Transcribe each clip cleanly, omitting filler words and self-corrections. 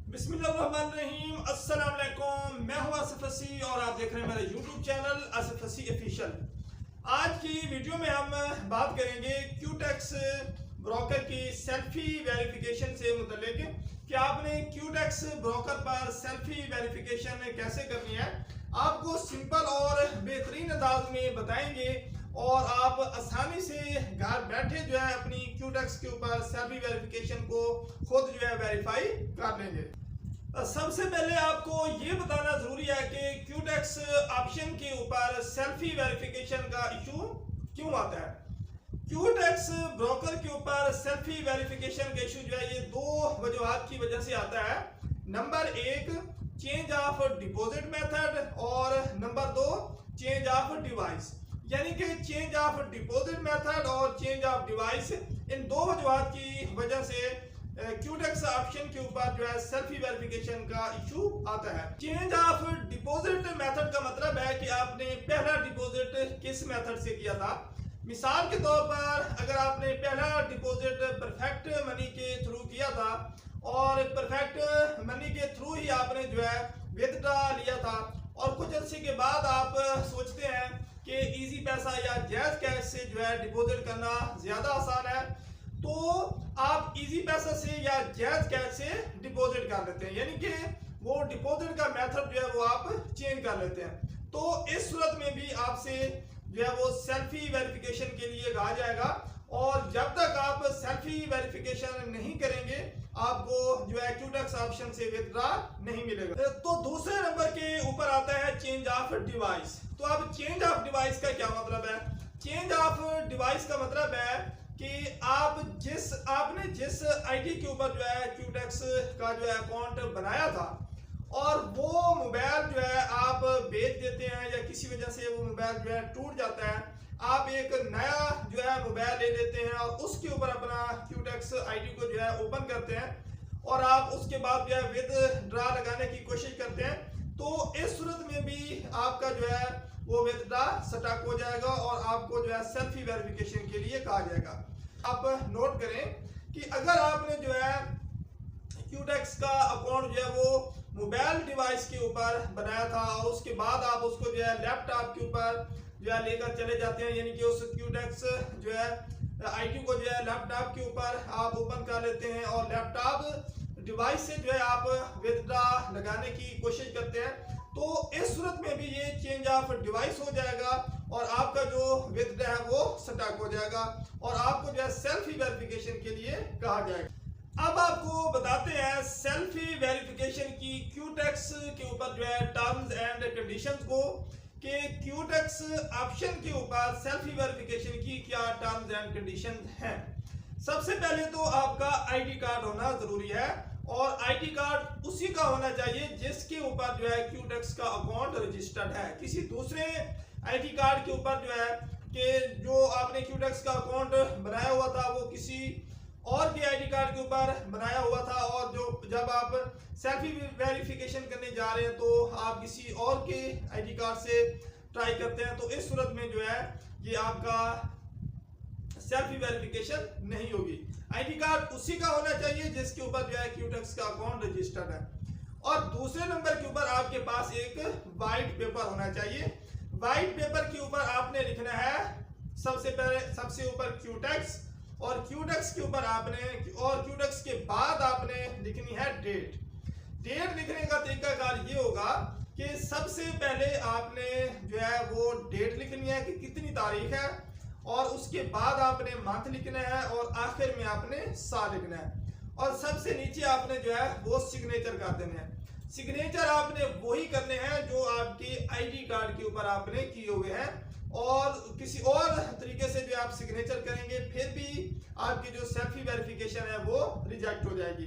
बिस्मिल्लाहिर्रहमानिर्रहीम, अस्सलाम वालेकुम। मैं हूं आसिफ हसी और आप देख रहे हैं मेरा यूट्यूब चैनल आसिफ हसी ऑफिशियल। आज की वीडियो में हम बात करेंगे क्यूटेक्स ब्रोकर की सेल्फी वेरिफिकेशन से मुतल्लिक कि आपने क्यूटेक्स ब्रोकर पर सेल्फी वेरिफिकेशन कैसे करनी है। आपको सिंपल और बेहतरीन अंदाज में बताएंगे और आप आसानी से घर बैठे जो है अपनी क्यूटेक्स के ऊपर सेल्फी वेरिफिकेशन को खुद जो है वेरीफाई कर लेंगे। सबसे पहले आपको ये बताना जरूरी है कि क्यूटेक्स ऑप्शन के ऊपर सेल्फी वेरिफिकेशन का इशू क्यों आता है। क्यूटेक्स ब्रोकर के ऊपर सेल्फी वेरिफिकेशन का इशू जो है ये दो वजूहात की वजह से आता है। नंबर एक, चेंज ऑफ डिपॉजिट मेथड और नंबर दो, चेंज ऑफ डिवाइस। यानी कि चेंज ऑफ डिपॉजिट मेथड और चेंज ऑफ डिवाइस, इन दो वजूहात की वजह से क्यूटेक्स ऑप्शन के ऊपर जो है सेल्फी वेरिफिकेशन का इशू आता है। चेंज ऑफ डिपॉजिट मेथड का मतलब है कि आपने पहला डिपॉजिट किस मेथड से किया था। मिसाल के तौर पर अगर आपने पहला डिपॉजिट परफेक्ट मनी के थ्रू किया था और परफेक्ट मनी के थ्रू ही आपने जो है विथड्रॉ लिया था और कुछ अर्से के बाद आप सोचते हैं कि इजी पैसा या जैज कैश से जो है डिपॉजिट करना ज्यादा आसान है, तो आप इजी पैसा से या जैज कैश से डिपॉजिट कर लेते हैं। यानी कि वो डिपॉजिट का मेथड जो है वो आप चेंज कर लेते हैं। तो इस सूरत में भी आपसे जो है वो सेल्फी वेरिफिकेशन के लिए कहा जाएगा और जब तक आप सेल्फी वेरिफिकेशन नहीं करेंगे आपको जो है क्यूटेक्स ऑप्शन से विथड्रॉ नहीं मिलेगा। तो दूसरे नंबर के ऊपर आता है चेंज ऑफ डिवाइस। तो अब चेंज ऑफ डिवाइस का क्या मतलब है। चेंज ऑफ डिवाइस का मतलब है कि आपने जिस आईडी के ऊपर जो है क्यूटेक्स का जो है अकाउंट बनाया था और वो मोबाइल जो है आप बेच देते हैं या किसी वजह से वो मोबाइल जो है टूट जाता है, आप एक नया जो है मोबाइल ले लेते हैं और उसके ऊपर अपना क्यूटेक्स आईडी को जो है ओपन करते हैं और आप उसके बाद जो है विथड्रॉ लगाने की कोशिश करते हैं। तो इस सूरत में भी आपका जो है वो विथड्रॉ स्टक हो जाएगा और आपको जो है सेल्फी वेरिफिकेशन के लिए कहा जाएगा। आप नोट करें कि अगर आपने जो है क्यूटेक्स का अकाउंट जो है वो मोबाइल डिवाइस के ऊपर बनाया था और उसके बाद आप उसको जो है लैपटॉप के ऊपर जो है लेकर चले जाते हैं, यानी कि उस क्यूटेक्स जो है आईडी को जो है लैपटॉप के ऊपर आप ओपन कर लेते हैं और लैपटॉप डिवाइस से जो है आप विथड्रॉ लगाने की कोशिश करते हैं, तो इस सूरत में भी ये चेंज ऑफ डिवाइस हो जाएगा और आपका जो विथड्रॉ है वो स्टक हो जाएगा और आपको जो है सेल्फी वेरिफिकेशन के लिए कहा जाएगा। अब आपको बताते हैं सेल्फी वेरिफिकेशन की क्यूटेक्स के ऊपर जो है टर्म्स एंड कंडीशंस को, कि क्यूटेक्स ऑप्शन के ऊपर सेल्फी वेरिफिकेशन की क्या टर्म्स एंड कंडीशंस हैं। सबसे पहले तो आपका आईडी कार्ड होना जरूरी है और आईडी कार्ड उसी का होना चाहिए जिसके ऊपर जो है क्यूटेक्स का अकाउंट रजिस्टर्ड है। किसी दूसरे आईडी कार्ड के ऊपर जो है कि जो आपने क्यूटेक्स का अकाउंट बनाया हुआ था वो किसी और के आईडी कार्ड के ऊपर बनाया हुआ था और जो जब आप सेल्फी वेरिफिकेशन करने जा रहे हैं तो आप किसी और के आईडी कार्ड से ट्राई करते हैं, तो इस सूरत में जो है ये आपका सेल्फी वेरिफिकेशन नहीं होगी। आईडी कार्ड उसी का होना चाहिए जिसके ऊपर जो है क्यूटेक्स का अकाउंट रजिस्टर्ड है। और दूसरे नंबर के ऊपर आपके पास एक वाइट पेपर होना चाहिए। वाइट पेपर के ऊपर आपने लिखना है सबसे ऊपर क्यूटेक्स और क्यूटेक्स के ऊपर आपने और क्यूटेक्स के बाद आपने लिखनी है डेट। डेट लिखने का तरीकाकार ये होगा कि सबसे पहले आपने जो है वो डेट लिखनी है कि कितनी तारीख है और उसके बाद आपने मंथ लिखना है और आखिर में आपने साल लिखना है और सबसे नीचे आपने जो है वो सिग्नेचर कर देने हैं। सिग्नेचर आपने वही करने हैं जो आपके आईडी कार्ड के ऊपर आपने किए हुए हैं और किसी और तरीके से जो आप सिग्नेचर करेंगे फिर भी आपकी जो सेल्फी वेरिफिकेशन है वो रिजेक्ट हो जाएगी।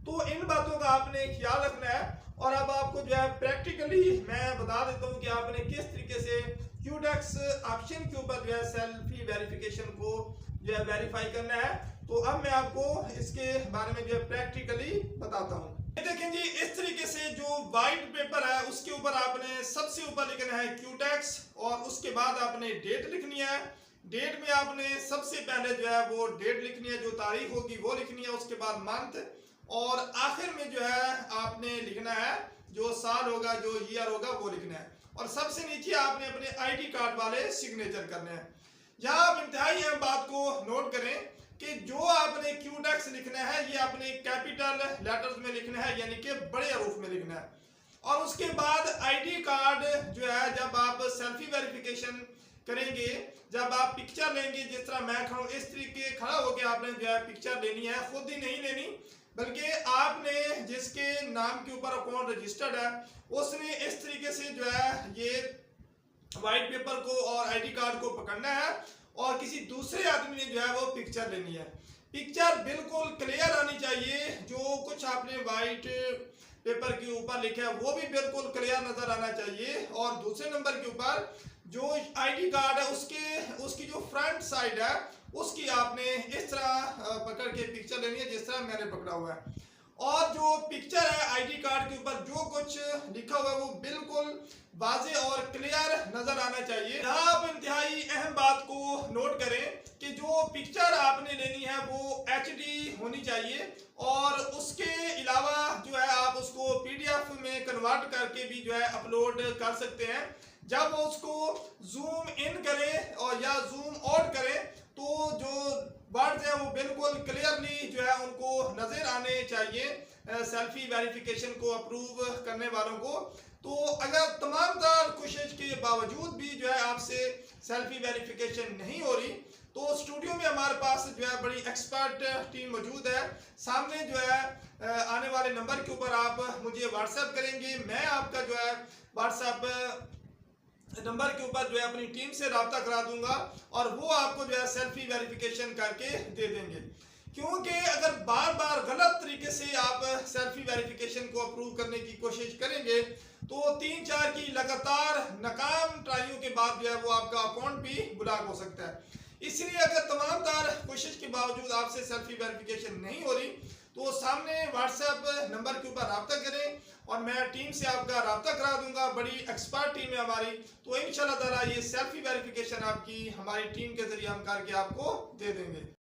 तो इन बातों का आपने ख्याल रखना है और अब आपको जो है प्रैक्टिकली मैं बता देता हूँ कि आपने किस तरीके से क्यूटेक्स ऑप्शन के ऊपर जो है सेल्फी वेरिफिकेशन को जो है वेरीफाई करना है। तो अब मैं आपको इसके बारे में जो है प्रैक्टिकली बताता हूँ। देखें जी, इस तरीके से जो वाइट पेपर है उसके ऊपर आपने सबसे ऊपर लिखना है क्यूटेक्स और उसके बाद आपने डेट लिखनी है। डेट में आपने सबसे पहले जो है वो डेट लिखनी है, जो तारीख होगी वो लिखनी है, उसके बाद मंथ और आखिर में जो है आपने लिखना है जो साल होगा, जो ईयर होगा वो लिखना है, और सबसे नीचे आपने अपने आईडी कार्ड वाले सिग्नेचर करने हैं। यहाँ आप इंतहाई अहम बात को नोट करें कि जो आपने क्यूटेक्स लिखना है ये आपने कैपिटल लेटर्स में लिखना है, यानी कि बड़े हरूफ में लिखना है। और उसके बाद आईडी कार्ड जो है जब आप सेल्फी वेरिफिकेशन करेंगे, जब आप पिक्चर लेंगे, जिस तरह मैं खड़ा हूं इस तरीके खड़ा होकर आपने जो है पिक्चर लेनी है, खुद ही नहीं लेनी, बल्कि आपने जिसके नाम के ऊपर अकाउंट रजिस्टर्ड है उसने इस तरीके से जो है ये व्हाइट पेपर को और आईडी कार्ड को पकड़ना है और किसी दूसरे आदमी ने जो है वो पिक्चर लेनी है। पिक्चर बिल्कुल क्लियर आनी चाहिए, जो कुछ आपने व्हाइट पेपर के ऊपर लिखा है वो भी बिल्कुल क्लियर नजर आना चाहिए, और दूसरे नंबर के ऊपर जो आईडी कार्ड है उसकी जो फ्रंट साइड है उसकी आपने इस तरह पकड़ के पिक्चर लेनी है जिस तरह मैंने पकड़ा हुआ है। और जो पिक्चर है आईडी कार्ड के ऊपर जो कुछ लिखा हुआ है वो बिल्कुल वाज़ेह और क्लियर नजर आना चाहिए। यहाँ आप इंतहाई अहम बात को नोट करें कि जो पिक्चर आपने लेनी है वो एचडी होनी चाहिए, और उसके अलावा जो है आप उसको पीडीएफ में कन्वर्ट करके भी जो है अपलोड कर सकते हैं। जब वो उसको जूम इन करें और या जूम आउट करें तो जो वर्ड्स हैं वो बिल्कुल क्लियरली जो है उनको नजर आने चाहिए सेल्फी वेरिफिकेशन को अप्रूव करने वालों को। तो अगर तमाम तर कोशिश के बावजूद भी जो है आपसे सेल्फी वेरिफिकेशन नहीं हो रही तो स्टूडियो में हमारे पास जो है बड़ी एक्सपर्ट टीम मौजूद है। सामने जो है आने वाले नंबर के ऊपर आप मुझे व्हाट्सएप करेंगे, मैं आपका जो है व्हाट्सएप नंबर के ऊपर जो है अपनी टीम से रब्ता करा दूंगा और वो आपको जो है सेल्फी वेरिफिकेशन करके दे देंगे। क्योंकि अगर बार बार गलत तरीके से आप सेल्फी वेरिफिकेशन को अप्रूव करने की कोशिश करेंगे तो 3-4 की लगातार नाकाम ट्राइयों के बाद जो है वो आपका अकाउंट भी ब्लॉक हो सकता है। इसलिए अगर तमाम तार कोशिश के बावजूद आपसे सेल्फी वेरिफिकेशन नहीं हो रही तो सामने व्हाट्सएप नंबर के ऊपर रब्ता करें और मैं टीम से आपका रब्ता करा दूंगा। बड़ी एक्सपर्ट टीम है हमारी, तो इंशाल्लाह ताला ये सेल्फी वेरिफिकेशन आपकी हमारी टीम के जरिए हम करके आपको दे देंगे।